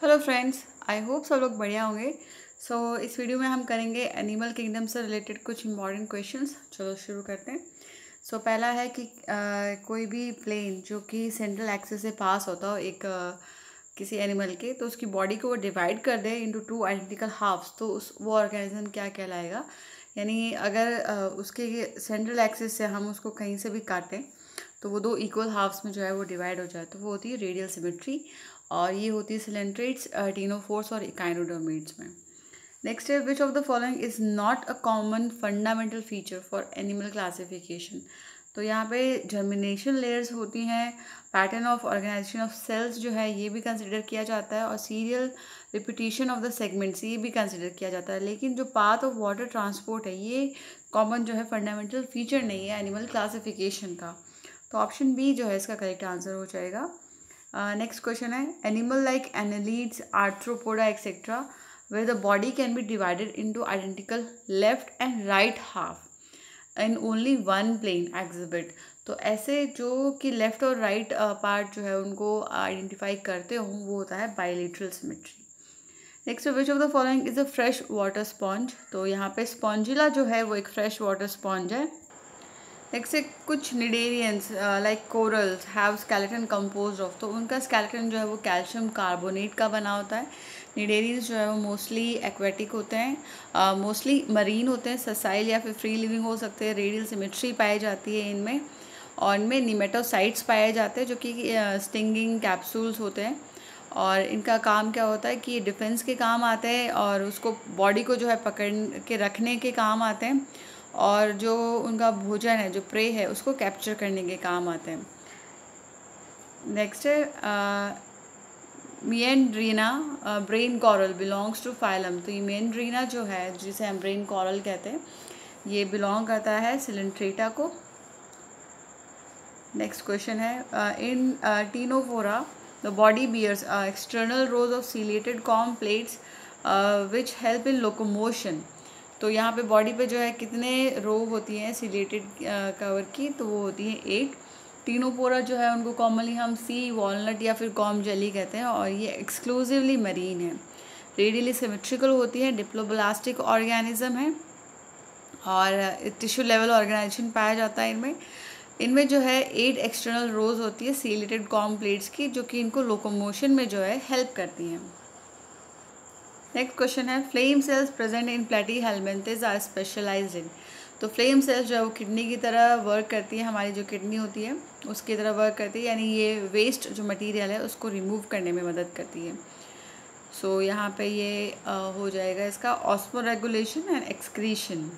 Hello friends, I hope सब लोग बढ़िया होंगे। इस वीडियो में हम करेंगे एनिमल किंगडम से रिलेटेड कुछ इंपॉर्टेंट क्वेश्चंस। चलो शुरू करते हैं। पहला है कि कोई भी प्लेन जो कि सेंट्रल एक्सिस से पास होता हो किसी एनिमल के, तो उसकी बॉडी को वो डिवाइड कर दे इनटू टू आइडेंटिकल हाफ्स, तो वो ऑर्गेनिज्म क्या कहलाएगा। यानी अगर उसके सेंट्रल एक्सिस से हम उसको कहीं से भी काटें तो वो दो इक्वल हाफ्स में जो है वो डिवाइड हो जाए, तो वो होती है रेडियल सिमेट्री। और ये होती है सिलेंट्रेट्स, टीनोफोर्स और इकाइनोडर्मेट्स में। नेक्स्ट है which of the following is not a common fundamental feature for animal classification. तो यहाँ पे जर्मिनेशन लेयर्स होती हैं, pattern of organization of cells जो है ये भी कंसिडर किया जाता है, और serial repetition of the segments ये भी कंसिडर किया जाता है। लेकिन जो पाथ ऑफ वाटर ट्रांसपोर्ट है ये कॉमन जो है फंडामेंटल फीचर नहीं है एनिमल क्लासिफिकेशन का। तो ऑप्शन बी जो है इसका करेक्ट आंसर हो जाएगा। नेक्स्ट क्वेश्चन है animal like annelids, Arthropoda etcetera where the body can be divided into identical left and right half in only one plane exhibit। तो ऐसे जो कि लेफ्ट और राइट पार्ट जो है उनको आइडेंटिफाई करते हो वो होता है bilateral symmetry. Next, which of the following is a fresh water sponge. तो यहाँ पे स्पॉन्जिला जो है वो एक फ्रेश वाटर स्पॉन्ज है। नेक्स्ट है कुछ cnidarians like corals have skeleton composed of, तो उनका स्केलेटन जो है वो कैल्शियम कार्बोनेट का बना होता है। निडेरियंस जो है वो मोस्टली एक्वेटिक होते हैं, मोस्टली मरीन होते हैं, ससाइल या फिर फ्री लिविंग हो सकते हैं। रेडियल सिमेट्री पाई जाती है इनमें, और इनमें निमेटोसाइट्स पाए जाते हैं जो कि स्टिंगिंग कैप्सूल्स होते हैं। और इनका काम क्या होता है कि ये डिफेंस के काम आते हैं, और उसको बॉडी को जो है पकड़ के रखने के काम आते हैं, और जो उनका भोजन है जो प्रे है उसको कैप्चर करने के काम आते हैं। नेक्स्ट है Meandrina brain coral belongs to phylum. तो ये मिएंड्रीना जो है जिसे हम ब्रेन कॉरल कहते हैं ये बिलोंग करता है सिलेंट्रेटा को। नेक्स्ट क्वेश्चन है in Ctenophora the body bears external rows of ciliated comb plates which help in locomotion. तो यहाँ पे बॉडी पे जो है कितने रो होती हैं सिलेटेड कवर की, तो वो होती है 8। टीनोपोरा जो है उनको कॉमनली हम सी वॉलनट या फिर कॉम जेली कहते हैं, और ये एक्सक्लूसिवली मरीन है। रेडियली सिमेट्रिकल होती है, डिप्लोब्लास्टिक ऑर्गेनिज्म है, और टिश्यू लेवल ऑर्गेनाइजेशन पाया जाता है इनमें। इनमें जो है 8 एक्सटर्नल रोज होती है सीलेटेड कॉम प्लेट्स की, जो कि इनको लोकोमोशन में जो है हेल्प करती हैं। नेक्स्ट क्वेश्चन है flame cells present in Platyhelminthes are specialised in. तो फ्लेम सेल्स जो है वो किडनी की तरह वर्क करती है, हमारी जो किडनी होती है उसकी तरह वर्क करती है, यानी ये वेस्ट जो मटेरियल है उसको रिमूव करने में मदद करती है। यहाँ पे ये हो जाएगा इसका osmoregulation and excretion.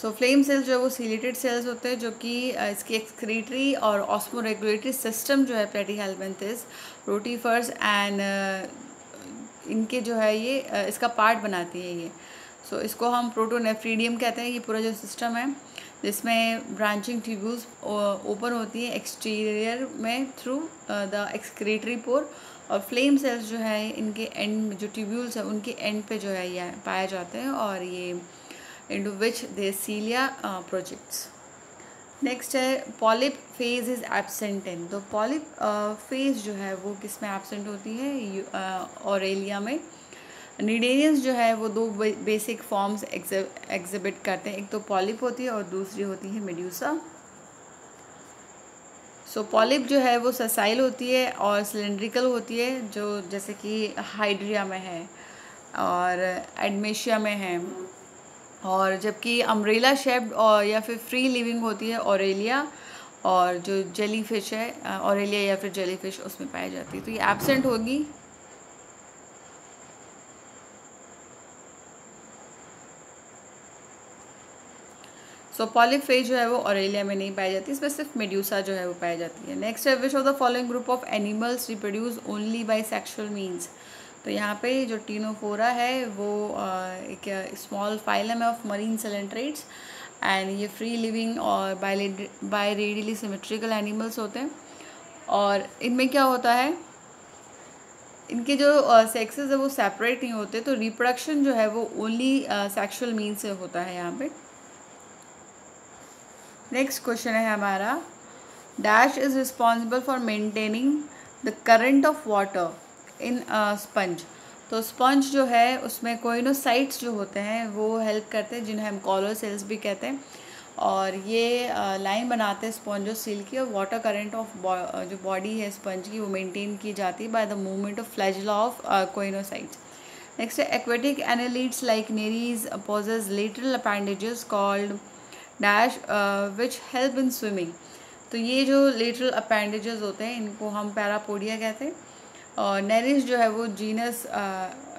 Flame cells जो है वो सीलेटेड सेल्स होते हैं जो कि इसकी एक्सक्रीटरी और ऑस्मोरेगुलेटरी सिस्टम जो है प्लेटीहेल्मिन्थेस, रोटीफर्स एंड इनके जो है ये इसका पार्ट बनाती है ये। इसको हम प्रोटोनेफ्रीडियम कहते हैं। ये पूरा जो सिस्टम है जिसमें ब्रांचिंग ट्यूब्यूल्स ओपन होती है एक्सटीरियर में थ्रू द एक्सक्रीटरी पोर, और फ्लेम सेल्स जो है इनके एंड में जो ट्यूब्यूल्स है उनके एंड पे जो है ये पाए जाते हैं, और ये into which the cilia projects। Next है polyp phase is absent in. तो पॉलिप फेज जो है वो किस में एब्सेंट होती है, ऑरेलिया में। निडेरियंस जो है वो दो बेसिक फॉर्म्स एग्जिबिट करते हैं, एक तो पॉलिप होती है और दूसरी होती है मेड्यूसा। पॉलिप जो है वो ससाइल होती है और सिलेंड्रिकल होती है, जो जैसे कि हाइड्रिया में है और एडमेशिया में है, और जबकि अम्ब्रेला शेप्ड और या फिर फ्री लिविंग होती है ऑरेलिया, और जो जेली फिश है ऑरेलिया या फिर जेली फिश उसमें पाई जाती है, तो ये एब्सेंट होगी। पॉलिप फेज जो है वो ऑरेलिया में नहीं पाई जाती, इसमें सिर्फ मेड्यूसा जो है वो पाई जाती है। नेक्स्ट है which of the following group of animals reproduce only by sexual means. तो यहाँ पे जो टीनोफोरा है वो एक स्मॉल फाइलम है ऑफ मरीन सिलेंट्रेट्स, एंड ये फ्री लिविंग और बाय रेडियली सिमेट्रिकल एनिमल्स होते हैं। और इनमें क्या होता है, इनके जो सेक्सेस है वो सेपरेट नहीं होते, तो रिप्रोडक्शन जो है वो ओनली सेक्सुअल मीन से होता है यहाँ पे। नेक्स्ट क्वेश्चन है हमारा dash is responsible for maintaining the current of water in sponge. तो स्पंज जो है उसमें कोइनोसाइट्स जो होते हैं वो हेल्प करते हैं, जिन्हें हम कॉलर सेल्स भी कहते हैं, और ये लाइन बनाते हैं स्पॉन्जोसील की, और वाटर करंट ऑफ जो बॉडी है स्पंज की वो मेंटेन की जाती है by the movement of flagella of choanocytes. Next है aquatic annelids like Nereis possess lateral appendages called dash which help in swimming. तो ये जो लेटरल अपेंडेजेस होते हैं इनको हम पैरापोडिया कहते हैं। और नेरिस जो है वो genus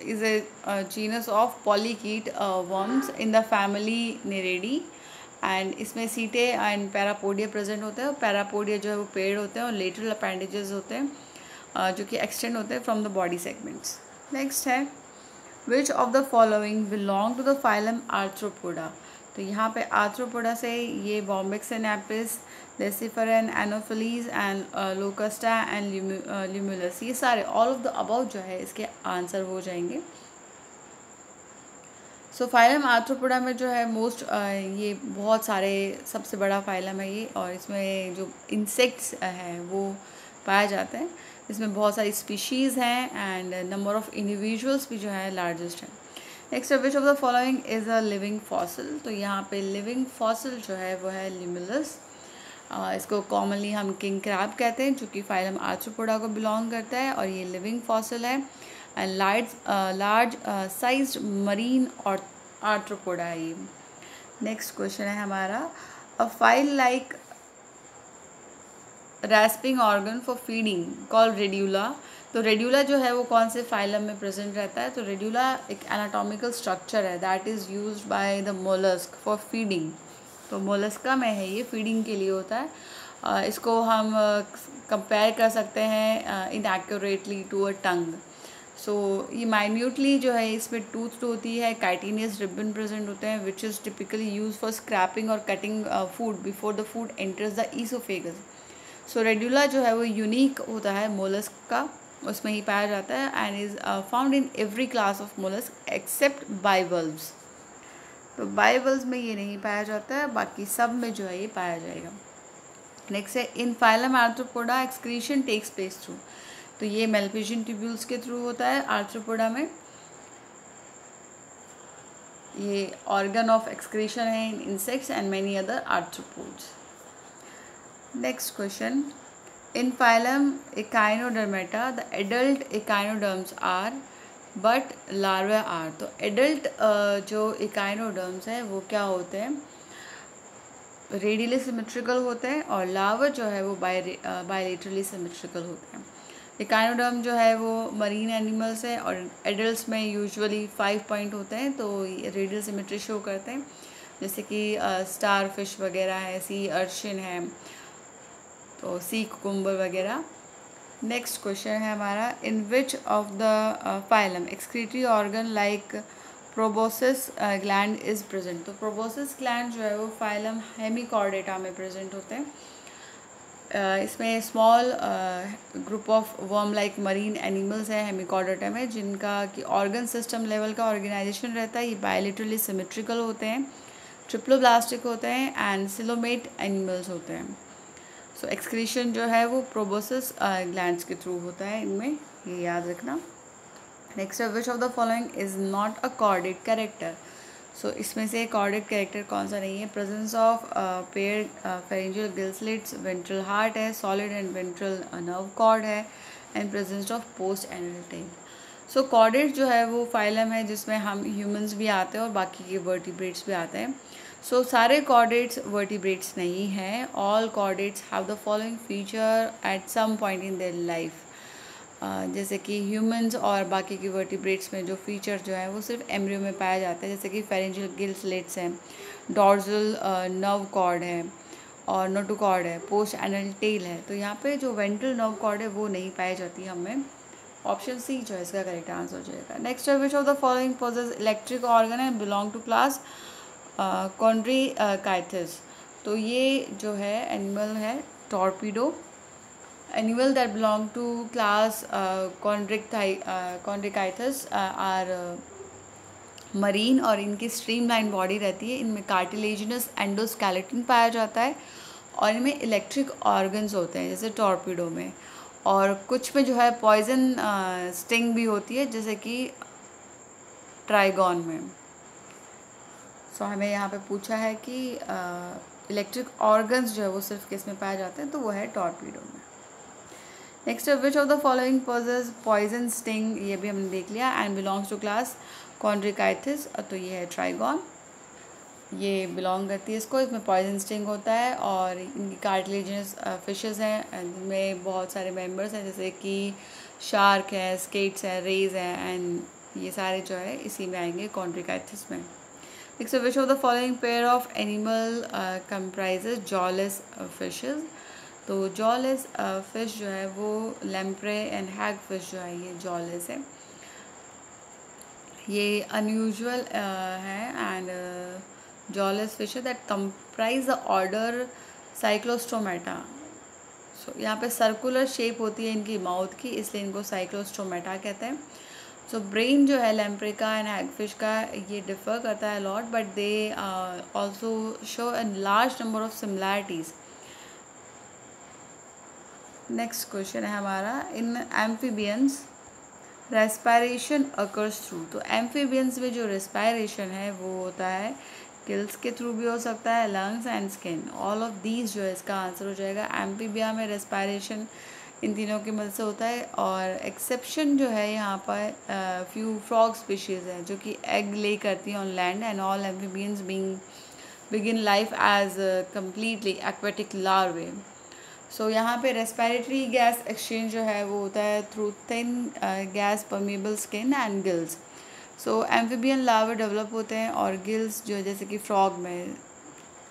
is a genus of polychaete worms in the family Nereididae, and इसमें सीटे एंड पैरापोडिया प्रेजेंट होते हैं। और पैरापोडिया जो है वो पेड़ होते हैं और लेटरल अपेंडेजेस होते हैं जो कि एक्सटेंड होते हैं from the body segments. Next है which of the following belong to the phylum Arthropoda. तो यहाँ पे आर्थ्रोपोडा से ये बॉम्बिक्स एनापिस, डेसिफरन, Anopheles and Locusta and Limulus, ये सारे ऑल ऑफ द अबाउ जो है इसके आंसर हो जाएंगे। सो फाइलम आर्थ्रोपोडा में जो है मोस्ट ये बहुत सारे सबसे बड़ा फाइलम है ये, और इसमें जो इंसेक्ट्स हैं वो पाए जाते हैं। इसमें बहुत सारी स्पीशीज़ हैं एंड नंबर ऑफ इंडिविजुअल्स भी जो है लार्जेस्ट हैं। Next which of the following is a living fossil. तो यहाँ पे लिविंग फॉसिल जो है वो है ल्यूमुलस। इसको कॉमनली हम किंग क्रैब कहते हैं जो कि फाइलम आर्थ्रोपोडा को बिलोंग करता है, और ये लिविंग फॉसिल है एंड लार्ज साइज्ड मरीन और आर्थ्रोपोडा है ये। नेक्स्ट क्वेश्चन है हमारा a file like रैस्पिंग organ for feeding called radula. तो रेड्यूला जो है वो कौन से फाइलम में प्रेजेंट रहता है। तो रेड्यूला एक एनाटॉमिकल स्ट्रक्चर है that is used by the mollusc for feeding. तो मोलस्का में है ये, फीडिंग के लिए होता है। इसको हम कंपेयर कर सकते हैं इनएक्यूरेटली टू अ टंग। सो ये माइन्यूटली जो है इसमें टूथ होती है, काइटिनियस रिबन प्रेजेंट होते हैं which is typically use for scraping और cutting food before the food enters the oesophagus. So radula जो है वो यूनिक होता है मोलस्क का, उसमें ही पाया जाता है and is found in every class of mollusc except bivalves. तो बाइवल्व्स में ये नहीं पाया जाता है, बाकी सब में जो है ये पाया जाएगा। नेक्स्ट है in phylum Arthropoda excretion takes place through. तो ये मेल्पिजियन ट्यूब्यूल्स के थ्रू होता है आर्थ्रोपोडा में। ये ऑर्गन ऑफ एक्सक्रीशन है in insects and many other arthropods. Next question in phylum Echinodermata the adult echinoderms are but larva are. तो adult जो एकाइनोडर्म्स हैं वो क्या होते हैं, रेडियली सिमेट्रिकल होते हैं, और लार्वा जो है वो बायलेटरली सिमेट्रिकल होते हैं। एकाइनोडर्म जो है वो मरीन एनिमल्स है और एडल्ट्स में यूजुअली 5 पॉइंट होते हैं, तो रेडियल सिमेट्री शो करते हैं, जैसे कि स्टार फिश वगैरह है, सी अर्शिन है, तो सी कुकुम्बर वगैरह। नेक्स्ट क्वेश्चन है हमारा in which of the phylum excretory organ like proboscis gland is present. तो प्रोबोसिस ग्लैंड जो है वो फाइलम हेमिकॉर्डेटा में प्रेजेंट होते हैं। इसमें small group of worm like marine animals है हेमिकॉर्डेटा में, जिनका कि ऑर्गन सिस्टम लेवल का ऑर्गेनाइजेशन रहता है। ये बायलेटरली सिमेट्रिकल होते हैं, ट्रिप्लोब्लास्टिक होते हैं एंड सिलोमेट एनिमल्स होते हैं। सो एक्सक्रीशन जो है वो प्रोबोसिस ग्लैंड्स के थ्रू होता है इनमें, ये याद रखना। Next which of the following is not a chordate character. So इसमें से कॉर्डेट कैरेक्टर कौन सा नहीं है। Presence of paired pharyngeal gill slits, ventral heart है, solid and ventral nerve cord है, and presence of post anal tail. So chordate जो है वो फाइलम है जिसमें हम ह्यूमंस भी आते हैं और बाकी के वर्टिब्रेट्स भी आते हैं। सो सारे कॉर्डेट्स वर्टिब्रेट्स नहीं हैं। All chordates have the following feature at some point in their life. जैसे कि ह्यूमंस और बाकी के वर्टिब्रेट्स में जो फीचर जो है वो सिर्फ एम्ब्रियो में पाया जाता है, जैसे कि फेरेंजियल गिल स्लिट्स हैं, डॉर्सल नर्व कॉर्ड है और नोटोकॉर्ड है, पोस्ट एनल टेल है। तो यहाँ पे जो वेंट्रल नर्व कॉर्ड है वो नहीं पाई जाती हमें। ऑप्शन सी जो है इसका करेक्ट आंसर हो जाएगा। Next which of the following possess electric organ and belong to class Chondrichthyes. तो ये जो है एनिमल है Torpedo. Animal that belong to class Chondrichthyes are marine और इनकी स्ट्रीमलाइन बॉडी रहती है। इनमें कार्टिलेजिनस एंडोस्केलेटन पाया जाता है और इनमें इलेक्ट्रिक ऑर्गन्स होते हैं जैसे टॉर्पीडो में। और कुछ में जो है पॉइजन स्टिंग भी होती है, जैसे कि ट्राइगॉन में। सो हमें यहाँ पे पूछा है कि इलेक्ट्रिक ऑर्गन्स जो है वो सिर्फ किस में पाए जाते हैं, तो वो है टॉर्पीडो में। Next, which of the following possess poison sting, ये भी हमने देख लिया, and belongs to class Chondrichthyes, तो ये है ट्राइगॉन, ये बिलोंग करती है इसको, इसमें पॉइजन स्टिंग होता है और इनकी कार्टिलेजिनस फिशेस हैं, इनमें बहुत सारे मेंबर्स हैं जैसे कि शार्क है, स्केट्स है, रेज है, एंड ये सारे जो है इसी में आएंगे कॉन्ड्रिकाइथिस में। Next, which of the following pair of animal comprises jawless fishes, तो जॉलेस फिश जो है वो लैम्प्रे एंड हैग फिश जो है ये जॉलेस है, ये अनयूजुअल है and jawless fish that comprise the order Cyclostomata. So यहाँ पे सर्कुलर शेप होती है इनकी माउथ की, इसलिए इनको साइक्लोस्टोमेटा कहते हैं। सो ब्रेन जो है लैम्प्रे का एंड हैगफिश का ये डिफर करता है lot, but they also show a large number of similarities. Next question है हमारा, in amphibians respiration occurs through, तो एम्फीबियंस में जो रेस्पायरेशन है वो होता है गिल्स के थ्रू भी हो सकता है, lungs and skin, all of these जो है इसका आंसर हो जाएगा। एम्फीबिया में रेस्पायरेशन इन तीनों की मदद से होता है, और एक्सेप्शन जो है यहाँ पर फ्यू फ्रॉग स्पीशीज़ है जो कि एग ले करती हैं on land, and all amphibians begin life as completely aquatic larvae. So यहाँ पे रेस्पिरेटरी गैस एक्सचेंज जो है वो होता है through thin gas permeable skin and gills. So amphibian larva develop होते हैं, और गिल्स जो है जैसे कि फ्रॉग में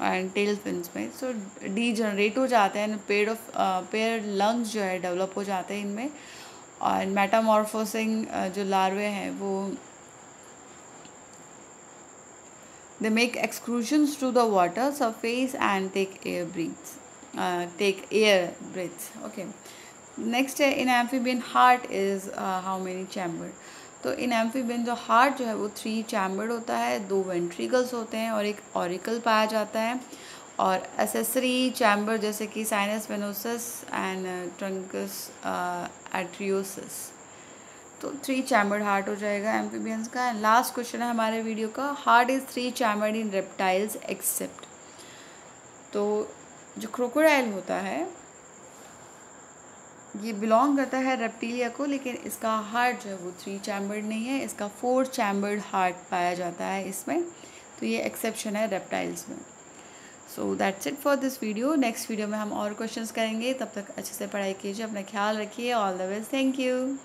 एंड टेल फिन्स में सो डीजनरेट हो जाते हैं, पेयर लंग्स जो है डेवलप हो जाते हैं इनमें, और मेटामॉर्फोसिंग जो लार्वे हैं वो they make excursions to the water surface and take air breaths. Okay, next है, in amphibian heart is how many chambered, तो इन एम्फीबियन जो हार्ट जो है वो 3 चैम्बर्ड होता है, 2 वेंट्रिकल्स होते हैं और एक ऑरिकल पाया जाता है, और एसेसरी चैम्बर जैसे कि साइनस वेनोसस एंड ट्रंकस एट्रियोसिस, तो 3 चैम्बर्ड हार्ट हो जाएगा एम्फीबियंस का। एंड लास्ट क्वेश्चन है हमारे वीडियो का, heart is 3 chambered in reptiles except, तो जो क्रोकोडाइल होता है ये बिलोंग करता है रेप्टिलिया को, लेकिन इसका हार्ट जो है वो 3 चैम्बर्ड नहीं है, इसका 4 चैम्बर्ड हार्ट पाया जाता है इसमें, तो ये एक्सेप्शन है रेप्टाइल्स में। So that's it for this video. Next video में हम और क्वेश्चंस करेंगे, तब तक अच्छे से पढ़ाई कीजिए, अपना ख्याल रखिए, all the best, thank you.